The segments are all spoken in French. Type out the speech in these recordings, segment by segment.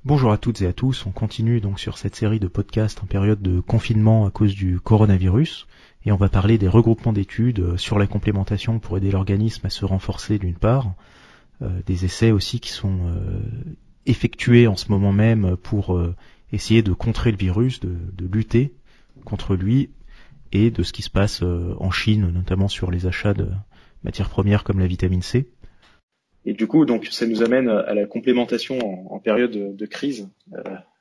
Bonjour à toutes et à tous, on continue donc sur cette série de podcasts en période de confinement à cause du coronavirus et on va parler des regroupements d'études sur la complémentation pour aider l'organisme à se renforcer d'une part, des essais aussi qui sont effectués en ce moment même pour essayer de contrer le virus, de lutter contre lui et de ce qui se passe en Chine, notamment sur les achats de matières premières comme la vitamine C. Et du coup, donc, ça nous amène à la complémentation en période de crise,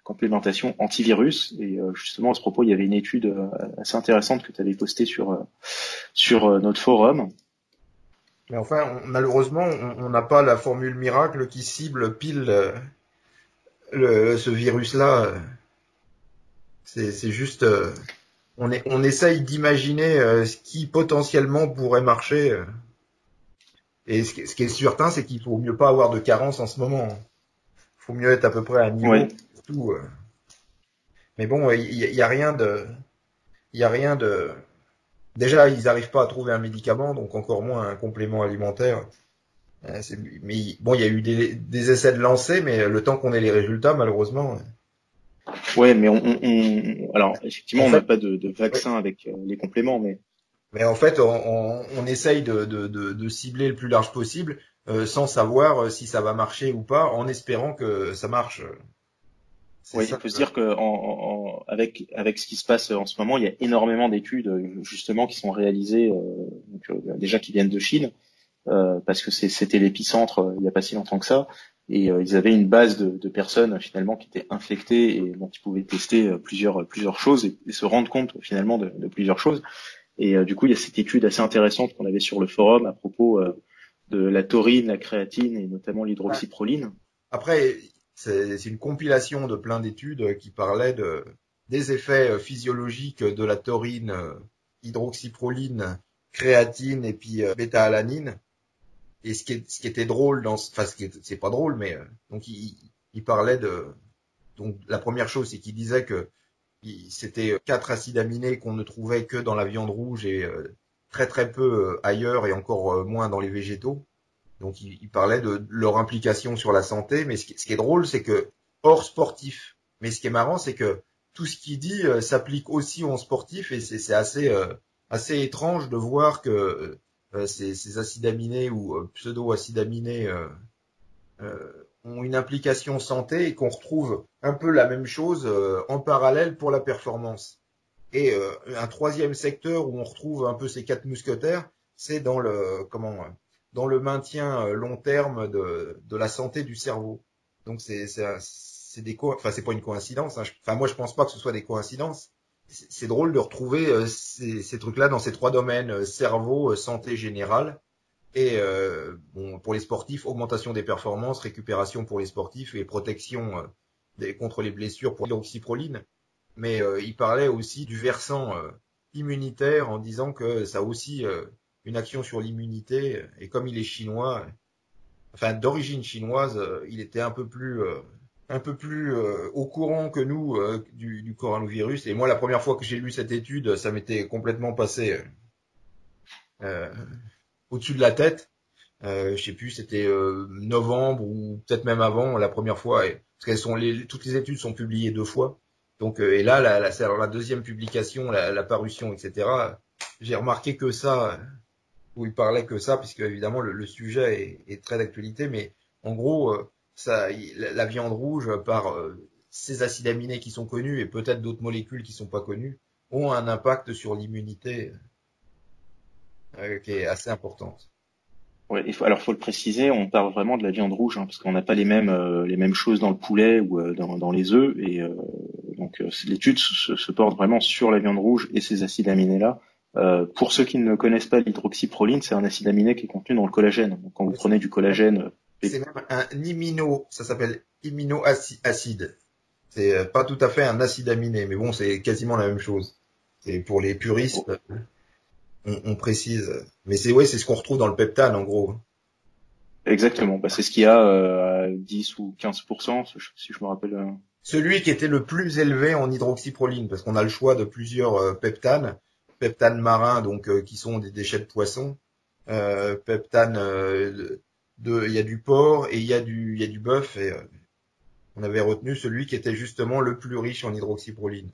complémentation antivirus. Et justement, à ce propos, il y avait une étude assez intéressante que tu avais postée sur notre forum. Mais enfin, malheureusement, on n'a pas la formule miracle qui cible pile ce virus-là. C'est juste, on essaye d'imaginer ce qui potentiellement pourrait marcher. Et ce qui est certain, c'est qu'il faut mieux pas avoir de carence en ce moment. Il faut mieux être à peu près à un niveau. Ouais. Tout. Mais bon, il y a rien de, il y a rien de. Déjà, ils n'arrivent pas à trouver un médicament, donc encore moins un complément alimentaire. Mais bon, il y a eu des essais de lancer, mais le temps qu'on ait les résultats, malheureusement. Ouais, mais alors effectivement, En on n'a fait, pas de ouais. vaccin avec les compléments, mais Mais en fait, on essaye de cibler le plus large possible, sans savoir si ça va marcher ou pas, en espérant que ça marche. C'est oui, il ça. faut se dire que avec ce qui se passe en ce moment, il y a énormément d'études justement qui sont réalisées, déjà qui viennent de Chine, parce que c'était l'épicentre il n'y a pas si longtemps que ça, et ils avaient une base de personnes finalement qui étaient infectées et dont ils pouvaient tester plusieurs choses et se rendre compte finalement de plusieurs choses. Et du coup, il y a cette étude assez intéressante qu'on avait sur le forum à propos de la taurine, la créatine et notamment l'hydroxyproline. Après, c'est une compilation de plein d'études qui parlaient des effets physiologiques de la taurine, hydroxyproline, créatine et puis bêta-alanine. Et ce qui était drôle enfin, c'est pas drôle, mais donc il parlait donc la première chose, c'est qu'il disait que c'était 4 acides aminés qu'on ne trouvait que dans la viande rouge et très très peu ailleurs et encore moins dans les végétaux. Donc il parlait de leur implication sur la santé, mais ce qui est drôle, c'est que hors sportif. Mais ce qui est marrant, c'est que tout ce qu'il dit s'applique aussi aux sportifs et c'est assez étrange de voir que ces acides aminés ou pseudo-acides aminés ont une implication santé et qu'on retrouve un peu la même chose en parallèle pour la performance. Et un troisième secteur où on retrouve un peu ces 4 mousquetaires, c'est dans le maintien long terme de la santé du cerveau. Donc enfin c'est pas une coïncidence. Hein. Enfin moi je pense pas que ce soit des coïncidences. C'est drôle de retrouver ces trucs-là dans ces 3 domaines cerveau, santé générale. Et bon, pour les sportifs, augmentation des performances, récupération pour les sportifs et protection contre les blessures pour l'hydroxyproline. Mais il parlait aussi du versant immunitaire en disant que ça a aussi une action sur l'immunité. Et comme il est chinois, enfin d'origine chinoise, il était un peu plus au courant que nous du coronavirus. Et moi, la première fois que j'ai lu cette étude, ça m'était complètement passé euh, au-dessus de la tête. Je sais plus, c'était novembre ou peut-être même avant la première fois, parce toutes les études sont publiées 2 fois. Donc et là, c'est alors la deuxième publication, la parution, etc. J'ai remarqué que ça, où il parlait que ça, puisque évidemment le sujet est très d'actualité, mais en gros, la viande rouge par ces acides aminés qui sont connus et peut-être d'autres molécules qui sont pas connues ont un impact sur l'immunité qui est assez importante. Ouais, alors faut le préciser, on parle vraiment de la viande rouge, hein, parce qu'on n'a pas les mêmes choses dans le poulet ou dans les œufs, et donc l'étude se porte vraiment sur la viande rouge et ces acides aminés-là. Pour ceux qui ne connaissent pas l'hydroxyproline, c'est un acide aminé qui est contenu dans le collagène. Donc quand vous prenez du collagène, C'est même ça s'appelle iminoacide. C'est pas tout à fait un acide aminé, mais bon, c'est quasiment la même chose. C'est pour les puristes, on précise. Mais c'est ce qu'on retrouve dans le peptane, en gros. exactement, bah, c'est ce qu'il y a à 10 ou 15%, si je me rappelle. Celui qui était le plus élevé en hydroxyproline, parce qu'on a le choix de plusieurs peptanes marins, donc qui sont des déchets de poisson, peptanes il y a du porc et il y a du bœuf et on avait retenu celui qui était justement le plus riche en hydroxyproline.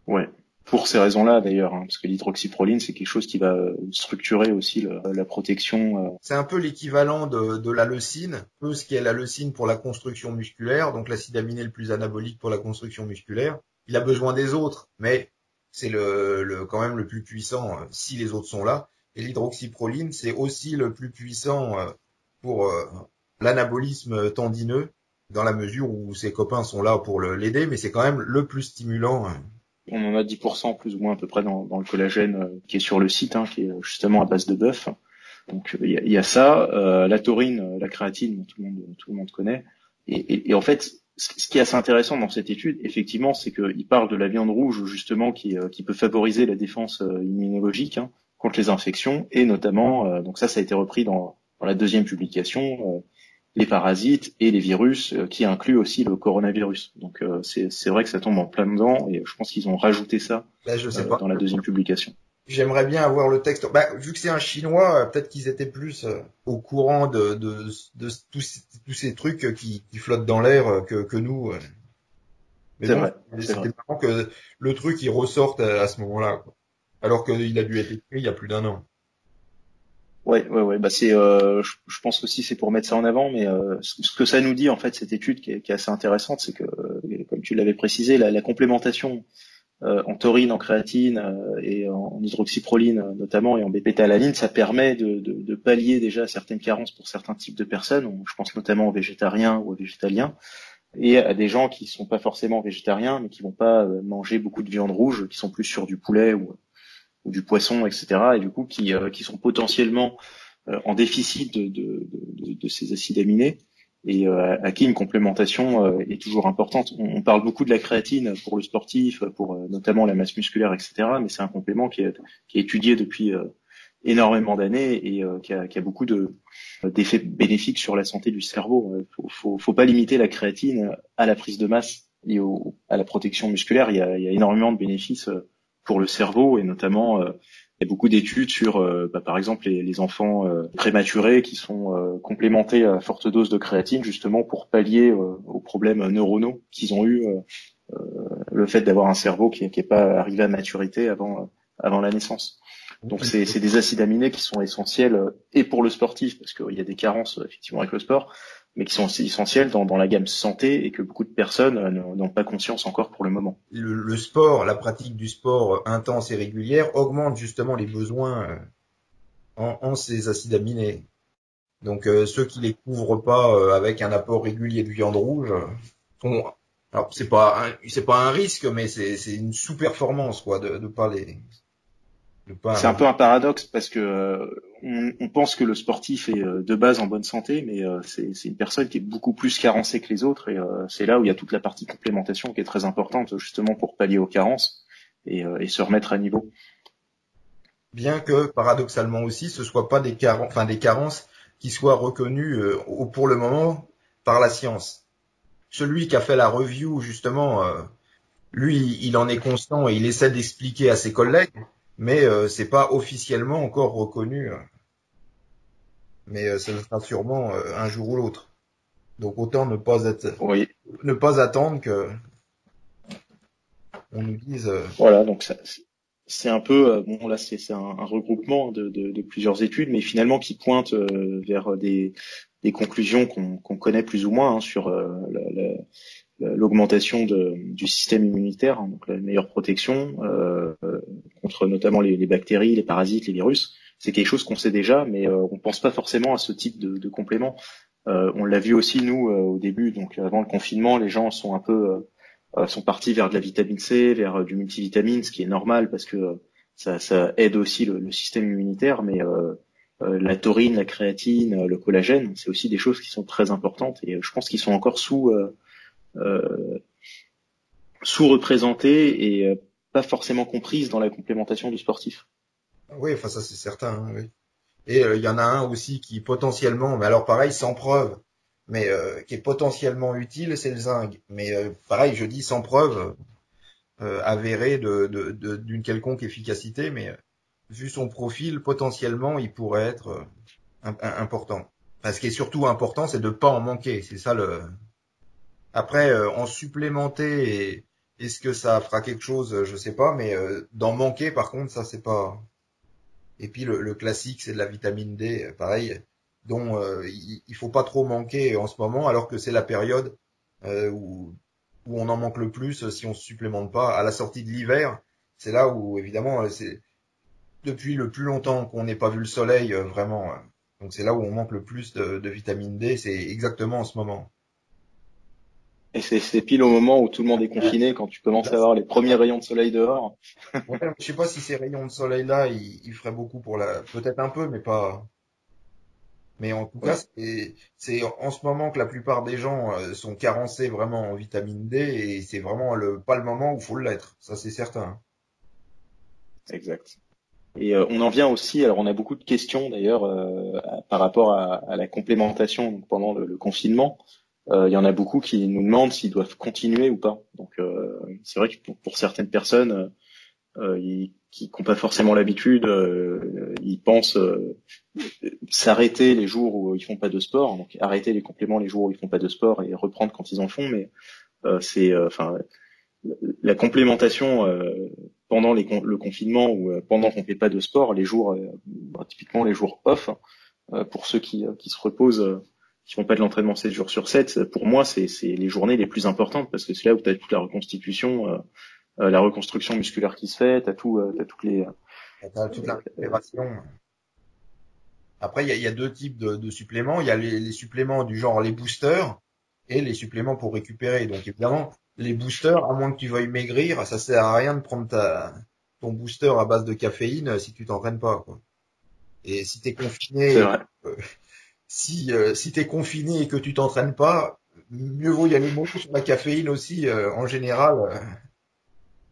Ouais. Pour ces raisons-là, d'ailleurs, parce que l'hydroxyproline, c'est quelque chose qui va structurer aussi la protection. C'est un peu l'équivalent de la leucine, peu ce qu'est la leucine pour la construction musculaire, donc l'acide aminé le plus anabolique pour la construction musculaire. Il a besoin des autres, mais c'est quand même le plus puissant si les autres sont là. Et l'hydroxyproline, c'est aussi le plus puissant pour l'anabolisme tendineux, dans la mesure où ses copains sont là pour l'aider, mais c'est quand même le plus stimulant. On en a 10% plus ou moins à peu près dans le collagène qui est sur le site, qui est justement à base de bœuf. Donc il y a ça, la taurine, la créatine, tout le monde connaît. Et en fait, ce qui est assez intéressant dans cette étude, effectivement, c'est qu'il parle de la viande rouge justement qui peut favoriser la défense immunologique contre les infections, et notamment, donc ça a été repris dans la deuxième publication, les parasites et les virus, qui incluent aussi le coronavirus. Donc c'est vrai que ça tombe en plein dedans, et je pense qu'ils ont rajouté ça Là, je sais pas. dans la deuxième publication. J'aimerais bien avoir le texte. Vu que c'est un Chinois, peut-être qu'ils étaient plus au courant de tous ces trucs qui flottent dans l'air que nous. Mais C'est bon, vrai. c'était marrant que le truc il ressorte à ce moment-là, quoi. Alors qu'il a dû être écrit il y a plus d'1 an. Ouais. C'est, je pense aussi c'est pour mettre ça en avant, mais ce que ça nous dit en fait cette étude qui est assez intéressante, c'est que comme tu l'avais précisé, la complémentation en taurine, en créatine et en hydroxyproline notamment, et en bêta-alanine, ça permet de pallier déjà certaines carences pour certains types de personnes. Je pense notamment aux végétariens ou aux végétaliens, et à des gens qui sont pas forcément végétariens, mais qui vont pas manger beaucoup de viande rouge, qui sont plus sur du poulet ou du poisson, etc. Et du coup qui sont potentiellement en déficit de ces acides aminés, et à qui une complémentation est toujours importante. On parle beaucoup de la créatine pour le sportif, pour notamment la masse musculaire, etc. Mais c'est un complément qui est étudié depuis énormément d'années, et qui a beaucoup d'effets bénéfiques sur la santé du cerveau. Faut pas limiter la créatine à la prise de masse et à la protection musculaire. Il y a énormément de bénéfices pour le cerveau, et notamment il y a beaucoup d'études sur, par exemple, les enfants prématurés qui sont complémentés à forte dose de créatine, justement pour pallier aux problèmes neuronaux qu'ils ont eu, le fait d'avoir un cerveau qui est pas arrivé à maturité avant la naissance. Donc c'est des acides aminés qui sont essentiels et pour le sportif, parce qu'il y a des carences effectivement avec le sport, mais qui sont aussi essentiels dans la gamme santé, et que beaucoup de personnes n'ont pas conscience encore pour le moment. Le sport, la pratique du sport intense et régulière augmente justement les besoins en ces acides aminés. Donc ceux qui les couvrent pas avec un apport régulier de viande rouge sont, alors c'est pas un risque, mais c'est une sous-performance quoi de pas les C'est un peu un paradoxe, parce que on pense que le sportif est de base en bonne santé, mais c'est une personne qui est beaucoup plus carencée que les autres, et c'est là où il y a toute la partie complémentation qui est très importante, justement pour pallier aux carences et se remettre à niveau. Bien que paradoxalement aussi, ce soit pas des carences qui soient reconnues pour le moment par la science. Celui qui a fait la review justement, lui, il en est conscient et il essaie d'expliquer à ses collègues. Mais c'est pas officiellement encore reconnu. Mais ça sera sûrement un jour ou l'autre. Donc autant ne pas attendre que on nous dise. Voilà, donc ça, c'est un peu bon là, c'est un regroupement de plusieurs études, mais finalement qui pointent vers des conclusions qu'on connaît plus ou moins sur l'augmentation du système immunitaire, donc la meilleure protection contre notamment les bactéries, les parasites, les virus. C'est quelque chose qu'on sait déjà, mais on pense pas forcément à ce type de complément. On l'a vu aussi nous au début, donc avant le confinement, les gens sont un peu sont partis vers de la vitamine C, vers du multivitamine, ce qui est normal parce que ça aide aussi le système immunitaire, mais la taurine, la créatine, le collagène, c'est aussi des choses qui sont très importantes, et je pense qu'ils sont encore sous-représentées et pas forcément comprises dans la complémentation du sportif. Oui, enfin ça c'est certain. Hein, oui. Et il y en a un aussi qui potentiellement, mais alors pareil sans preuve, mais qui est potentiellement utile, c'est le zinc. Mais pareil, je dis sans preuve avérée d'une quelconque efficacité, mais vu son profil, potentiellement il pourrait être important. Enfin, ce qui est surtout important, c'est de pas en manquer. C'est ça Après, en supplémenter, est-ce que ça fera quelque chose, je sais pas, mais d'en manquer, par contre, ça c'est pas. Et puis le classique, c'est de la vitamine D, pareil, dont il faut pas trop manquer en ce moment, alors que c'est la période où on en manque le plus si on se supplémente pas. À la sortie de l'hiver, c'est là où évidemment c'est depuis le plus longtemps qu'on n'ait pas vu le soleil vraiment. Donc c'est là où on manque le plus de vitamine D, c'est exactement en ce moment. Et c'est pile au moment où tout le monde est confiné, quand tu commences à avoir les premiers rayons de soleil dehors. Ouais, je sais pas si ces rayons de soleil là, ils feraient beaucoup pour la, peut-être un peu, mais pas. Mais en tout cas, Ouais, c'est en ce moment que la plupart des gens sont carencés vraiment en vitamine D et c'est vraiment pas le moment où faut l'être. Ça, c'est certain. exact. Et on en vient aussi, alors on a beaucoup de questions d'ailleurs par rapport à la complémentation donc, pendant le confinement. Il y en a beaucoup qui nous demandent s'ils doivent continuer ou pas. Donc c'est vrai que pour certaines personnes qui n'ont pas forcément l'habitude, ils pensent s'arrêter les jours où ils font pas de sport, donc arrêter les compléments les jours où ils font pas de sport et reprendre quand ils en font. Mais c'est enfin la complémentation pendant le confinement ou pendant qu'on fait pas de sport, les jours typiquement les jours off, pour ceux qui se reposent, qui font pas de l'entraînement 7 jours sur 7, pour moi c'est les journées les plus importantes parce que c'est là où tu as toute la reconstitution, la reconstruction musculaire qui se fait, t'as toutes les T'as toute la récupération. Après, il y a deux types de suppléments. Il y a les suppléments du genre les boosters et les suppléments pour récupérer. Donc évidemment, les boosters, à moins que tu veuilles maigrir, ça sert à rien de prendre ton booster à base de caféine si tu t'entraînes pas, quoi. Et si t'es c'est confiné, vrai. euh, si t'es confiné et que tu t'entraînes pas, mieux vaut y aller mollo sur la caféine aussi, en général,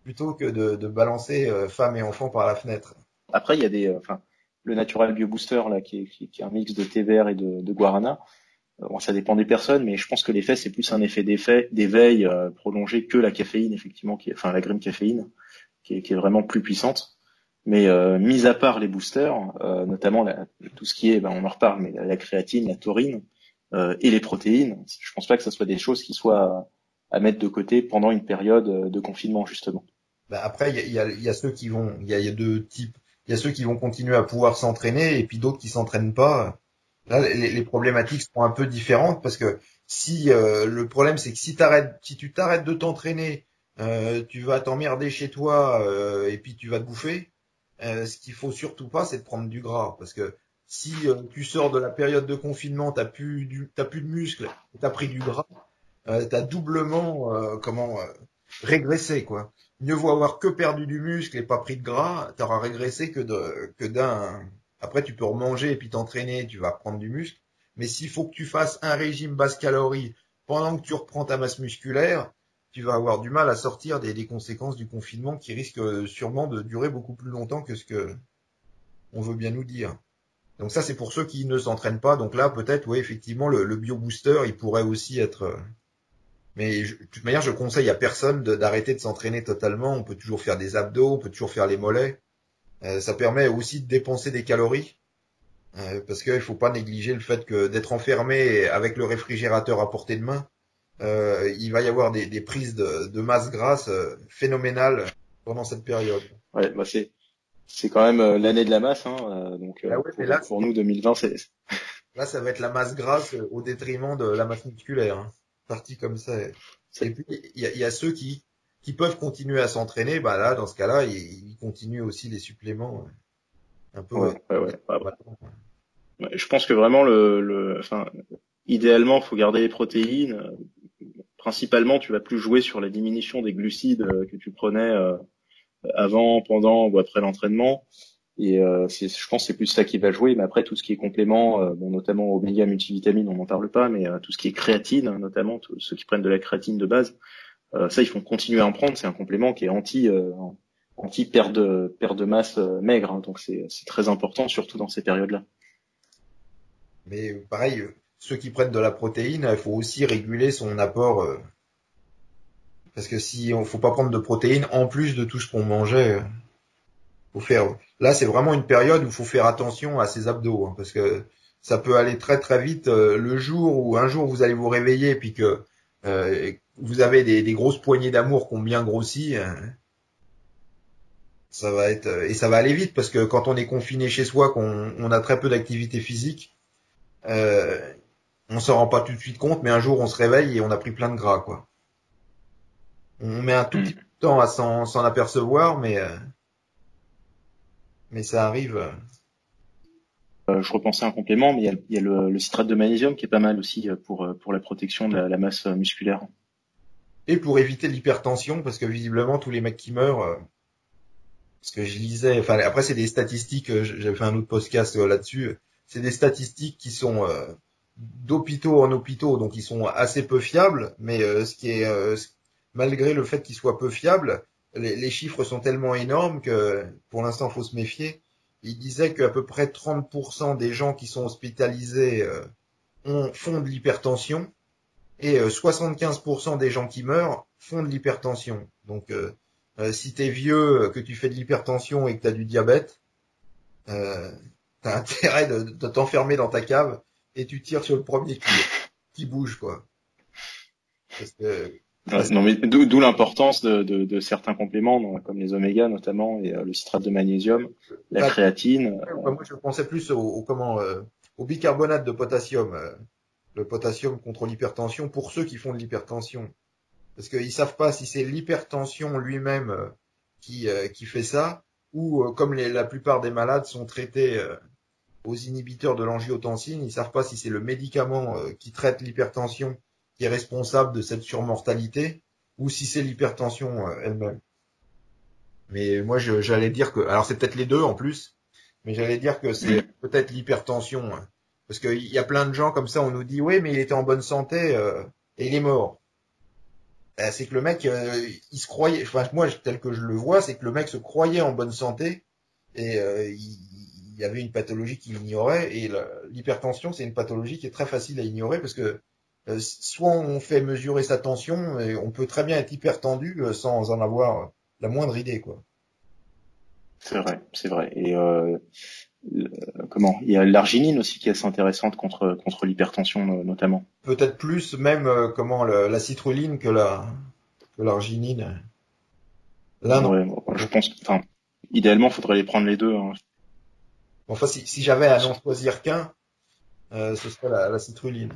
plutôt que de balancer femme et enfant par la fenêtre. Après il y a des enfin le Natural Bio Booster là qui est un mix de thé vert et de guarana. Bon, ça dépend des personnes, mais je pense que l'effet c'est plus un effet d'éveil prolongé que la caféine effectivement enfin la graine caféine qui est vraiment plus puissante. Mais mis à part les boosters, notamment tout ce qui est, ben, on en reparle, mais la créatine, la taurine et les protéines, je pense pas que ce soit des choses qui soient à mettre de côté pendant une période de confinement justement. Bah, après, il y a ceux qui vont, il y a deux types. Il y a ceux qui vont continuer à pouvoir s'entraîner et puis d'autres qui s'entraînent pas. Là, les problématiques sont un peu différentes parce que si le problème c'est que si tu t'arrêtes de t'entraîner, tu vas t'emmerder chez toi et puis tu vas te bouffer. Ce qu'il faut surtout pas, c'est de prendre du gras parce que si tu sors de la période de confinement, t'as plus de muscles, t'as pris du gras, t'as doublement régressé quoi. Mieux vaut avoir que perdu du muscle et pas pris de gras, t'auras régressé que d'un. Après tu peux remanger et puis t'entraîner, tu vas prendre du muscle. Mais s'il faut que tu fasses un régime basse calorie pendant que tu reprends ta masse musculaire, tu vas avoir du mal à sortir des conséquences du confinement qui risquent sûrement de durer beaucoup plus longtemps que ce que on veut bien nous dire. Donc ça c'est pour ceux qui ne s'entraînent pas. Donc là peut-être oui effectivement le bio booster il pourrait aussi être mais de toute manière, je conseille à personne d'arrêter de s'entraîner totalement. On peut toujours faire des abdos, on peut toujours faire les mollets. Ça permet aussi de dépenser des calories, parce qu'il faut pas négliger le fait que d'être enfermé avec le réfrigérateur à portée de main, il va y avoir des prises de masse grasse phénoménales pendant cette période. Ouais, bah c'est quand même l'année de la masse, hein, donc Là, ouais, mais là, pour nous 2020 c'est là, ça va être la masse grasse au détriment de la masse musculaire, hein. Parti comme ça. Et c'est- puis, il y a ceux qui peuvent continuer à s'entraîner. Bah là, dans ce cas-là, ils continuent aussi les suppléments un peu. ouais, ouais, ouais. Bah, Voilà. ouais, je pense que vraiment enfin idéalement faut garder les protéines. Principalement, tu vas plus jouer sur la diminution des glucides que tu prenais avant, pendant ou après l'entraînement. Et je pense que c'est plus ça qui va jouer. Mais après, tout ce qui est complément, bon, notamment oméga multivitamines, on n'en parle pas, mais tout ce qui est créatine, notamment ceux qui prennent de la créatine de base, ça, ils font continuer à en prendre. C'est un complément qui est anti perte de masse maigre. Hein. Donc c'est très important, surtout dans ces périodes-là. Mais pareil, ceux qui prennent de la protéine, il faut aussi réguler son apport. Parce que si on faut pas prendre de protéines en plus de tout ce qu'on mangeait, faut faire. Là, c'est vraiment une période où il faut faire attention à ses abdos, parce que ça peut aller très très vite. Le jour où un jour vous allez vous réveiller et puis que vous avez des grosses poignées d'amour qui ont bien grossi, ça va être et ça va aller vite parce que quand on est confiné chez soi, qu'on a très peu d'activité physique, on s'en rend pas tout de suite compte, mais un jour on se réveille et on a pris plein de gras, quoi. On met un tout petit peu de temps à s'en apercevoir, mais ça arrive. Je repensais à un complément, mais il y a le citrate de magnésium qui est pas mal aussi pour la protection de la masse musculaire. Et pour éviter l'hypertension, parce que visiblement tous les mecs qui meurent, parce que je lisais, enfin après c'est des statistiques, j'avais fait un autre podcast là-dessus, c'est des statistiques qui sont d'hôpitaux en hôpitaux, donc ils sont assez peu fiables, mais ce qui est malgré le fait qu'ils soient peu fiables, les chiffres sont tellement énormes que pour l'instant faut se méfier. Il disait qu'à peu près 30% des gens qui sont hospitalisés font de l'hypertension et 75% des gens qui meurent font de l'hypertension. Donc si t'es vieux, que tu fais de l'hypertension et que t'as du diabète, t'as intérêt de t'enfermer dans ta cave et tu tires sur le premier qui bouge, quoi. Parce que Non, mais d'où l'importance de certains compléments, comme les oméga notamment, et le citrate de magnésium, la créatine. Moi, je pensais plus au bicarbonate de potassium. Le potassium contre l'hypertension pour ceux qui font de l'hypertension. Parce qu'ils savent pas si c'est l'hypertension lui-même qui fait ça, ou comme la plupart des malades sont traités aux inhibiteurs de l'angiotensine, ils savent pas si c'est le médicament qui traite l'hypertension qui est responsable de cette surmortalité, ou si c'est l'hypertension elle-même. Mais moi, j'allais dire que, alors c'est peut-être les deux en plus, mais j'allais dire que c'est peut-être l'hypertension, hein. Parce qu'il y a plein de gens comme ça, on nous dit, oui, mais il était en bonne santé et il est mort. C'est que le mec, il se croyait, enfin moi, tel que je le vois, c'est que le mec se croyait en bonne santé et il y avait une pathologie qu'il ignorait. Et l'hypertension, c'est une pathologie qui est très facile à ignorer parce que soit on fait mesurer sa tension et on peut très bien être hypertendu sans en avoir la moindre idée, quoi. C'est vrai, c'est vrai. Et il y a l'arginine aussi qui est assez intéressante contre l'hypertension notamment. Peut-être plus même la citrulline que l'arginine. Là non. Ouais, je pense enfin idéalement faudrait les prendre les deux, hein. Enfin si j'avais à n'en choisir qu'un, ce serait la citrulline.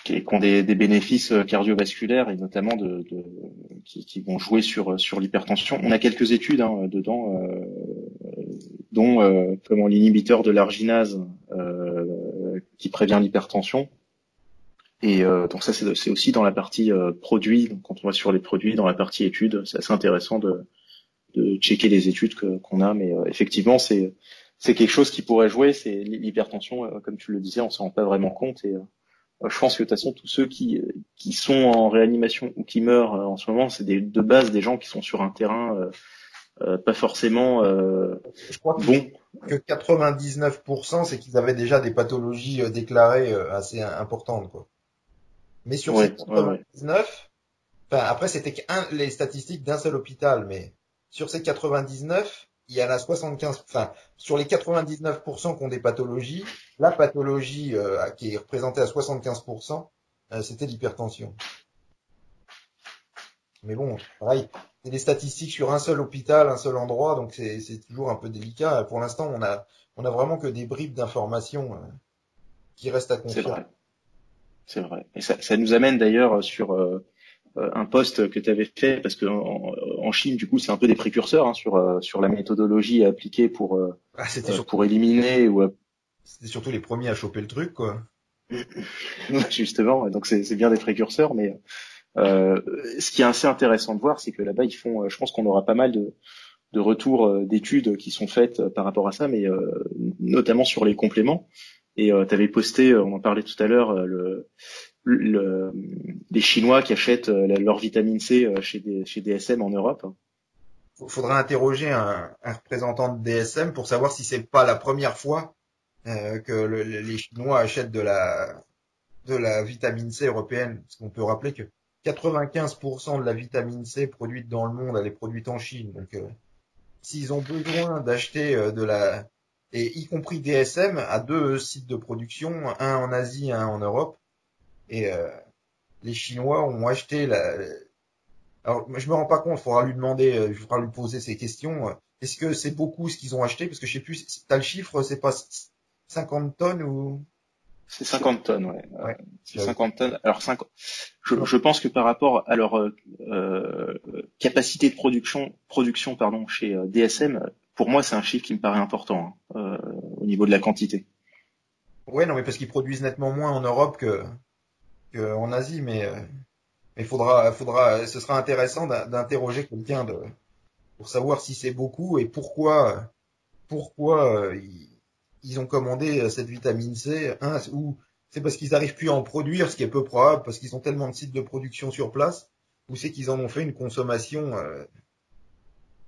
Qui ont des bénéfices cardiovasculaires et notamment qui vont jouer sur l'hypertension. On a quelques études dedans, dont l'inhibiteur de l'arginase qui prévient l'hypertension. Et donc ça c'est aussi dans la partie produits. Donc quand on va sur les produits dans la partie études, c'est assez intéressant de checker les études qu'on a. Mais effectivement c'est quelque chose qui pourrait jouer. C'est l'hypertension, comme tu le disais, on s'en rend pas vraiment compte et je pense que de toute façon tous ceux qui sont en réanimation ou qui meurent en ce moment, c'est de base des gens qui sont sur un terrain pas forcément je crois bon. Que 99%, c'est qu'ils avaient déjà des pathologies déclarées assez importantes, quoi. Mais sur ces 99, enfin après c'était les statistiques d'un seul hôpital, mais sur ces 99, il y en a 75, enfin sur les 99% qui ont des pathologies, la pathologie qui est représentée à 75%, c'était l'hypertension. Mais bon, pareil, c'est des statistiques sur un seul hôpital, un seul endroit, donc c'est toujours un peu délicat. Pour l'instant, on a vraiment que des bribes d'informations qui restent à confirmer. C'est vrai. Et ça nous amène d'ailleurs sur un post que tu avais fait, parce que en Chine, du coup, c'est un peu des précurseurs sur la méthodologie à appliquer pour éliminer ou c'était surtout les premiers à choper le truc, quoi. Justement, donc c'est bien des précurseurs, mais ce qui est assez intéressant de voir, c'est que là-bas ils font, je pense qu'on aura pas mal de retours d'études qui sont faites par rapport à ça, mais notamment sur les compléments. Et tu avais posté, on en parlait tout à l'heure, les Chinois qui achètent leur vitamine C chez DSM en Europe. Faudra interroger un représentant de DSM pour savoir si c'est pas la première fois que les Chinois achètent de la vitamine C européenne. Parce qu'on peut rappeler que 95% de la vitamine C produite dans le monde, elle est produite en Chine. Donc, s'ils ont besoin d'acheter et y compris DSM, à 2 sites de production, un en Asie, un en Europe, Et les Chinois ont acheté Alors, je me rends pas compte, faudra lui demander, il faudra lui poser ces questions. Est-ce que c'est beaucoup ce qu'ils ont acheté? Parce que je sais plus, t'as le chiffre, c'est pas 50 tonnes ou? C'est 50 tonnes, ouais. Ouais. C'est 50 tonnes. Alors, je pense que par rapport à leur capacité de production pardon, chez DSM, pour moi, c'est un chiffre qui me paraît important au niveau de la quantité. Ouais, non, mais parce qu'ils produisent nettement moins en Europe que en Asie, mais ce sera intéressant d'interroger quelqu'un pour savoir si c'est beaucoup et pourquoi ils ont commandé cette vitamine C, hein, ou c'est parce qu'ils arrivent plus à en produire, ce qui est peu probable, parce qu'ils ont tellement de sites de production sur place, ou c'est qu'ils en ont fait une consommation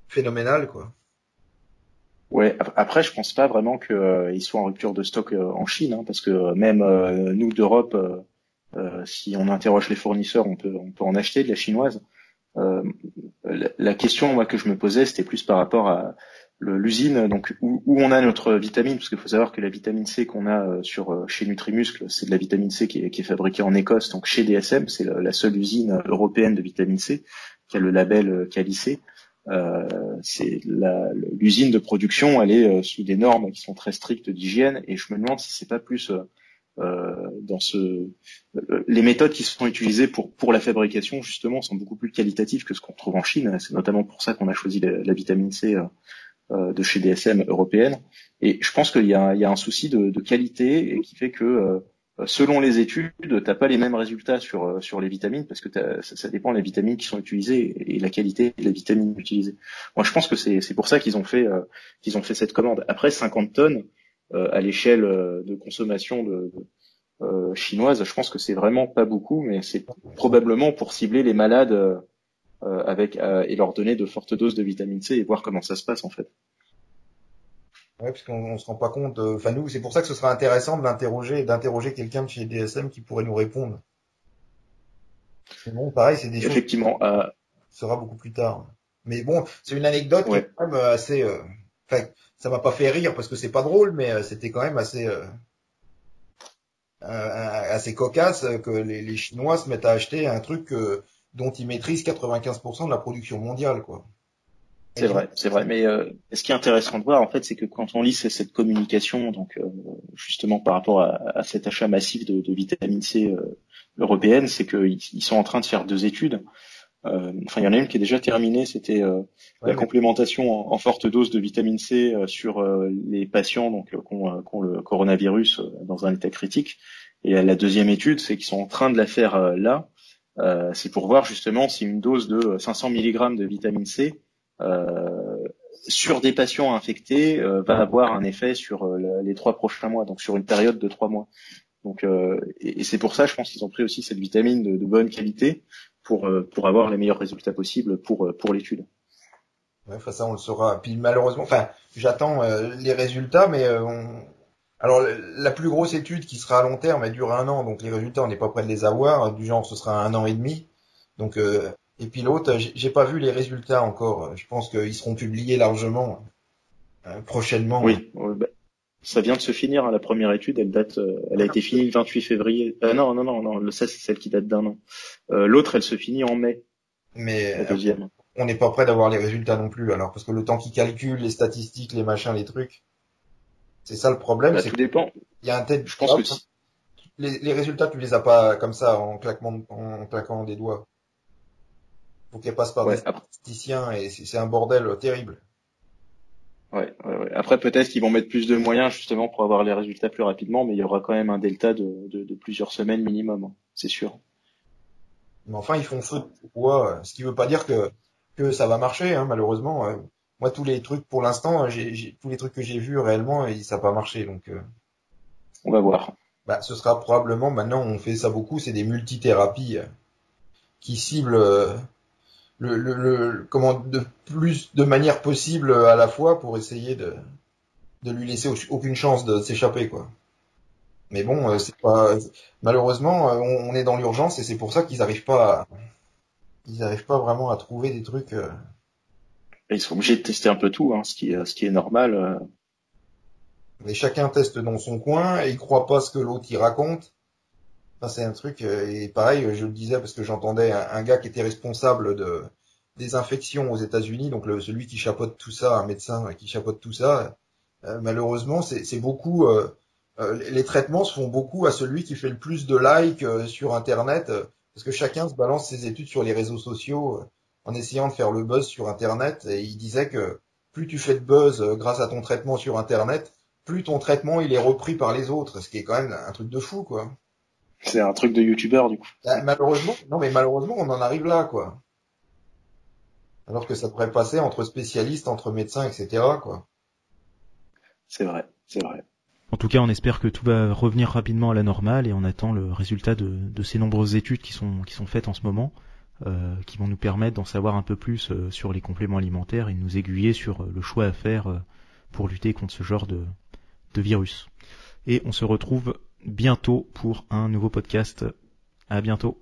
phénoménale, quoi. Ouais. Après, je pense pas vraiment qu'ils soient en rupture de stock en Chine, hein, parce que même nous d'Europe, si on interroge les fournisseurs, on peut en acheter de la chinoise. La question moi que je me posais, c'était plus par rapport à l'usine, donc où on a notre vitamine, parce qu'il faut savoir que la vitamine C qu'on a chez Nutrimuscle, c'est de la vitamine C qui est fabriquée en Écosse, donc chez DSM, c'est la seule usine européenne de vitamine C qui a le label Quali-C. C'est l'usine de production, elle est sous des normes qui sont très strictes d'hygiène, et je me demande si c'est pas plus les méthodes qui sont utilisées pour la fabrication justement sont beaucoup plus qualitatives que ce qu'on trouve en Chine. C'est notamment pour ça qu'on a choisi la vitamine C de chez DSM européenne. Et je pense qu'il y a un souci de qualité et qui fait que selon les études, t'as pas les mêmes résultats sur les vitamines parce que ça dépend des vitamines qui sont utilisées et la qualité de la vitamine utilisée. Moi, je pense que c'est pour ça qu'ils ont fait cette commande. Après 50 tonnes à l'échelle de consommation chinoise, je pense que c'est vraiment pas beaucoup, mais c'est probablement pour cibler les malades et leur donner de fortes doses de vitamine C et voir comment ça se passe en fait. Ouais, parce qu'on se rend pas compte. Enfin, nous, c'est pour ça que ce sera intéressant d'interroger quelqu'un de chez DSM qui pourrait nous répondre. Mais bon, pareil, c'est des choses qui Effectivement, sera beaucoup plus tard. Mais bon, c'est une anecdote qui est ouais, quand même assez. Enfin, ça m'a pas fait rire parce que c'est pas drôle, mais c'était quand même assez cocasse que les Chinois se mettent à acheter un truc dont ils maîtrisent 95% de la production mondiale, quoi. Et c'est vrai, c'est vrai. Mais ce qui est intéressant de voir en fait, c'est que quand on lit cette communication, donc justement par rapport à cet achat massif de vitamine C européenne, c'est qu'ils sont en train de faire 2 études. Enfin, il y en a une qui est déjà terminée, c'était ouais, la mais complémentation en forte dose de vitamine C sur les patients donc qui ont le coronavirus dans un état critique. Et la deuxième étude, c'est qu'ils sont en train de la faire là. C'est pour voir justement si une dose de 500 mg de vitamine C euh, sur des patients infectés va avoir un effet sur les 3 prochains mois, donc sur une période de 3 mois. Donc, et c'est pour ça, je pense qu'ils ont pris aussi cette vitamine de bonne qualité pour avoir les meilleurs résultats possibles pour l'étude. ouais, enfin, ça on le saura. Puis malheureusement, enfin, j'attends les résultats, mais alors la plus grosse étude qui sera à long terme, elle dure 1 an, donc les résultats on n'est pas près de les avoir. Du genre, ce sera 1 an et demi. Donc et puis l'autre, j'ai pas vu les résultats encore. Je pense qu'ils seront publiés largement prochainement. Oui, bah, ça vient de se finir, hein, la première étude, elle a été finie le 28 février. Non, non, non, non, ça c'est celle qui date d'un an. L'autre, elle se finit en mai, Mais la deuxième. on n'est pas prêt d'avoir les résultats non plus. Alors parce que le temps qu'ils calculent, les statistiques, les machins, les trucs, c'est ça le problème, Bah, c'est tout qu'il dépend. y a un tel. Je pense que si, Les résultats, tu les as pas comme ça en claquant des doigts. Faut qu'elles passent par des ouais, après, statisticiens et c'est un bordel terrible. ouais. Après, peut-être qu'ils vont mettre plus de moyens justement pour avoir les résultats plus rapidement, mais il y aura quand même un delta de plusieurs semaines minimum, hein, c'est sûr. Mais enfin, ils font feu de bois, ce qui veut pas dire que ça va marcher, hein, malheureusement. Moi, tous les trucs, pour l'instant, tous les trucs que j'ai vus réellement, ça n'a pas marché. Donc, On va voir. bah, ce sera probablement, maintenant, on fait ça beaucoup, c'est des multithérapies qui ciblent comment de manière possible à la fois pour essayer de lui laisser aucune chance de s'échapper, quoi. Mais bon, c'est pas malheureusement, on est dans l'urgence et c'est pour ça ils arrivent pas vraiment à trouver des trucs. Et ils sont obligés de tester un peu tout, hein, ce qui est normal. Mais chacun teste dans son coin et il croit pas ce que l'autre y raconte. Enfin, c'est un truc, et pareil, je le disais parce que j'entendais un gars qui était responsable des infections aux États-Unis, donc celui qui chapeaute tout ça, un médecin qui chapeaute tout ça. Malheureusement, c'est beaucoup. Les traitements se font beaucoup à celui qui fait le plus de likes sur Internet, parce que chacun se balance ses études sur les réseaux sociaux en essayant de faire le buzz sur Internet. Et il disait que plus tu fais de buzz grâce à ton traitement sur Internet, plus ton traitement il est repris par les autres, ce qui est quand même un truc de fou, quoi. C'est un truc de youtubeur, du coup. Malheureusement, non mais malheureusement, on en arrive là, quoi. Alors que ça devrait passer entre spécialistes, entre médecins, etc., quoi. C'est vrai, c'est vrai. En tout cas, on espère que tout va revenir rapidement à la normale et on attend le résultat de ces nombreuses études qui sont faites en ce moment, qui vont nous permettre d'en savoir un peu plus sur les compléments alimentaires et de nous aiguiller sur le choix à faire pour lutter contre ce genre de virus. Et on se retrouve bientôt pour un nouveau podcast. À bientôt.